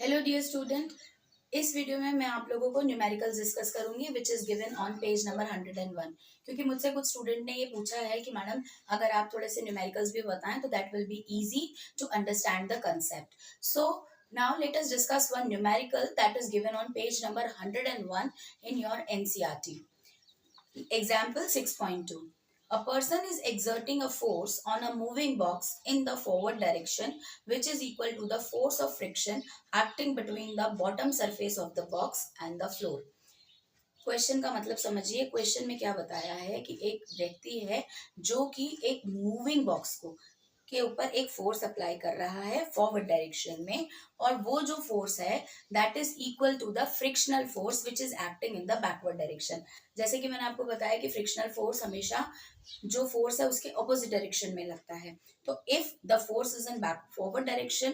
Hello dear student, इस video में मैं आप लोगों को न्यूमेरिकल्स डिस्कस करूंगी which is given on page number 101। क्योंकि मुझसे कुछ स्टूडेंट ने ये पूछा है कि मैडम अगर आप थोड़े से न्यूमेरिकल्स भी बताएं तो that will be easy to understand the concept. So now let us discuss one numerical that is given on page number 101 in your NCERT. Example 6.2. A person is exerting a force on a moving box in the forward direction which is equal to the force of friction acting between the bottom surface of the box and the floor. Question का मतलब समझिए। Question में क्या बताया है कि एक व्यक्ति है जो कि एक मूविंग बॉक्स को के ऊपर एक फोर्स अप्लाई कर रहा है फॉरवर्ड डायरेक्शन में, और वो जो फोर्स है that is equal to the frictional force which is acting in the backward direction. जैसे कि मैंने आपको बताया कि फ्रिक्शनल फोर्स हमेशा जो फोर्स है उसके ऑपोजिट डायरेक्शन में लगता है। तो if the force is in back forward direction,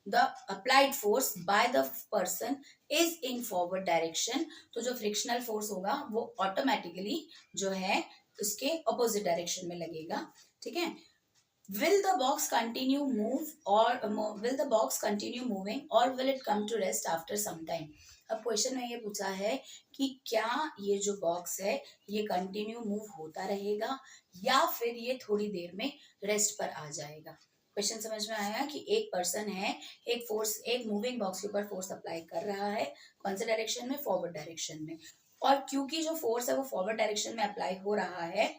the applied force by the person is in forward direction, तो जो फ्रिक्शनल फोर्स होगा वो ऑटोमेटिकली जो है उसके ऑपोजिट डायरेक्शन में लगेगा। ठीक है। Will the box continue move or will the box continue moving or will it come to rest after some time? अब क्वेश्चन में ये पूछा है कि क्या ये जो बॉक्स है ये कंटिन्यू मूव होता रहेगा या फिर ये थोड़ी देर में रेस्ट पर आ जाएगा। क्वेश्चन समझ में आया कि एक पर्सन है, एक मूविंग बॉक्स के ऊपर फोर्स अप्लाई कर रहा है। कौन से डायरेक्शन में? फॉरवर्ड डायरेक्शन में। और क्योंकि जो फोर्स है वो फॉरवर्ड डायरेक्शन में अप्लाई हो रहा है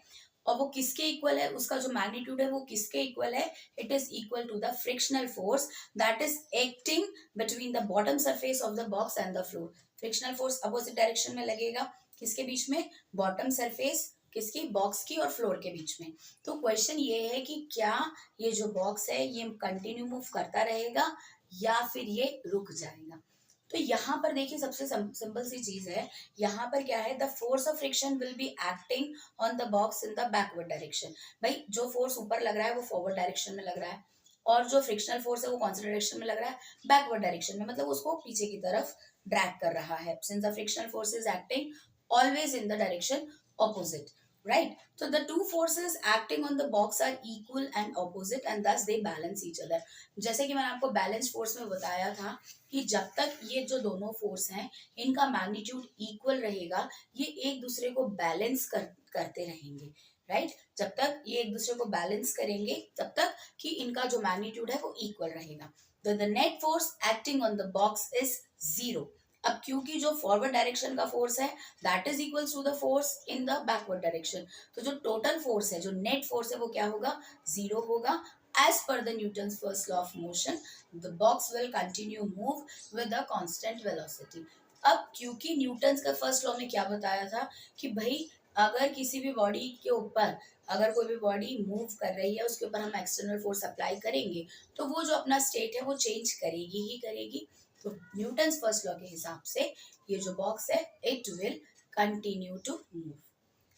और वो किसके इक्वल है, उसका जो मैग्नीट्यूड है वो किसके इक्वल है? It is equal to the frictional force that is acting between the bottom surface of the box and the floor. Frictional force opposite direction में लगेगा, किसके बीच में? बॉटम सरफेस किसकी? बॉक्स की और फ्लोर के बीच में। तो क्वेश्चन ये है कि क्या ये जो बॉक्स है ये कंटिन्यू मूव करता रहेगा या फिर ये रुक जाएगा। तो यहाँ पर देखिए सबसे सिंपल सी चीज है, यहाँ पर क्या है? The force of friction will be acting on the box in the backward direction. भाई जो फोर्स ऊपर लग रहा है वो फॉरवर्ड डायरेक्शन में लग रहा है और जो फ्रिक्शनल फोर्स है वो कौन सी डायरेक्शन में लग रहा है? बैकवर्ड डायरेक्शन में, मतलब उसको पीछे की तरफ ड्रैग कर रहा है। Since the frictional force is acting always in the direction opposite, right? So the two forces acting on the box are equal and opposite and thus they balance each other. जैसे कि मैंने आपको balance force में बताया था कि जब तक ये जो दोनों फोर्स हैं इनका मैग्नीट्यूड इक्वल रहेगा, ये एक दूसरे को बैलेंस करते रहेंगे, राइट? जब तक ये एक दूसरे को बैलेंस करेंगे तब तक कि इनका जो मैग्नीट्यूड है वो इक्वल रहेगा। तो the net force acting on the box is zero. अब क्योंकि जो फॉरवर्ड डायरेक्शन का फोर्स है that is equals to the force in the backward direction, तो जो टोटल फोर्स है, जो नेट फोर्स है वो क्या होगा? जीरो होगा। As per the Newton's first law of motion, the box will continue move with a constant velocity. अब क्योंकि न्यूटन्स का फर्स्ट लॉ में क्या बताया था कि भाई अगर किसी भी बॉडी के ऊपर, अगर कोई भी बॉडी मूव कर रही है उसके ऊपर हम एक्सटर्नल फोर्स अप्लाई करेंगे तो वो जो अपना स्टेट है वो चेंज करेगी ही करेगी। तो न्यूटन्स फर्स्ट लॉ के हिसाब से ये जो बॉक्स है it will continue to move.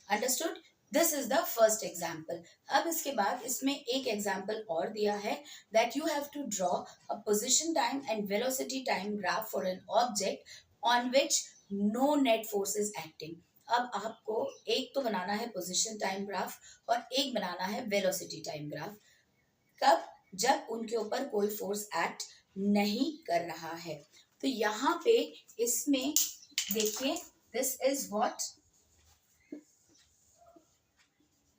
Understood? This is the first example. अब इसके बाद इसमें एक एग्जाम्पल और दिया है that you have to draw a position time and velocity time graph for an object on which no net force is acting. अब आपको एक तो बनाना है पोजिशन टाइम ग्राफ और एक बनाना है वेलोसिटी टाइम ग्राफ। कब? जब उनके ऊपर कोई फोर्स एक्ट नहीं कर रहा है। तो यहाँ पे इसमें देखिए this is what,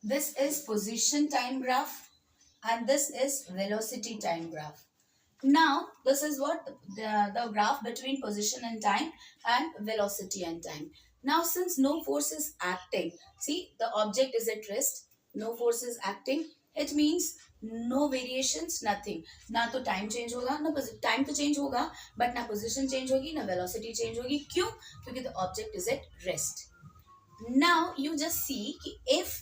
this is position time graph and this is velocity time graph. Now this is what the graph between position and time and velocity and time. Now since no force is acting, see the object is at rest, no force is acting, it means no variations, nothing. ना तो time change होगा, ना time तो change होगा but ना position change होगी ना velocity change होगी। क्यों? क्योंकि the object is at rest. Now you just see कि if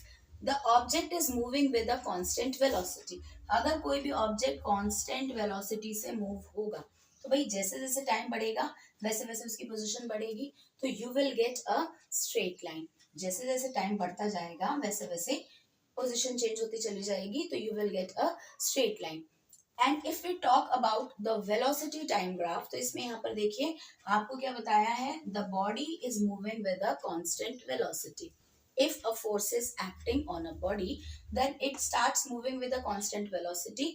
the object is moving with a constant velocity, अगर कोई भी ऑब्जेक्ट कांस्टेंट वेलोसिटी से मूव होगा तो भाई जैसे जैसे टाइम बढ़ेगा वैसे वैसे उसकी पोजीशन बढ़ेगी, तो you will get a straight line. जैसे जैसे टाइम बढ़ता जाएगा वैसे वैसे पोजीशन चेंज होती चली जाएगी, तो you will get a straight line. And if we talk about the velocity time graph, तो इसमें यहाँ पर देखिए आपको क्या बताया है, the body is moving with a constant velocity. If a force is acting on a body, then it starts moving with a constant velocity.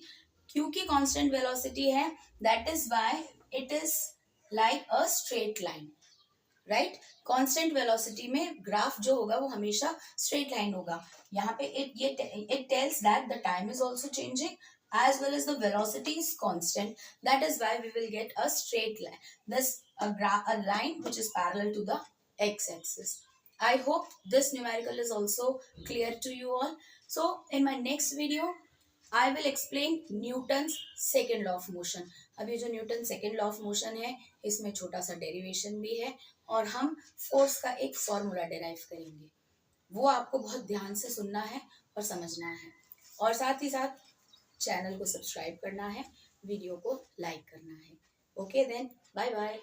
क्योंकि constant velocity है, that is why it is like a straight line, right. Constant velocity में graph जो होगा वो हमेशा straight line होगा। यहाँ पे it tells that the time is also changing as well as the velocity is constant. That is why we will get a straight line, this a line which is parallel to the x-axis. I hope this numerical is also clear to you all. So in my next video I will explain Newton's second law of motion. अब ये जो Newton second law of motion है इसमें छोटा सा derivation भी है और हम फोर्स का एक फॉर्मूला डिराइव करेंगे। वो आपको बहुत ध्यान से सुनना है और समझना है, और साथ ही साथ चैनल को सब्सक्राइब करना है, वीडियो को लाइक करना है। Okay then, bye bye.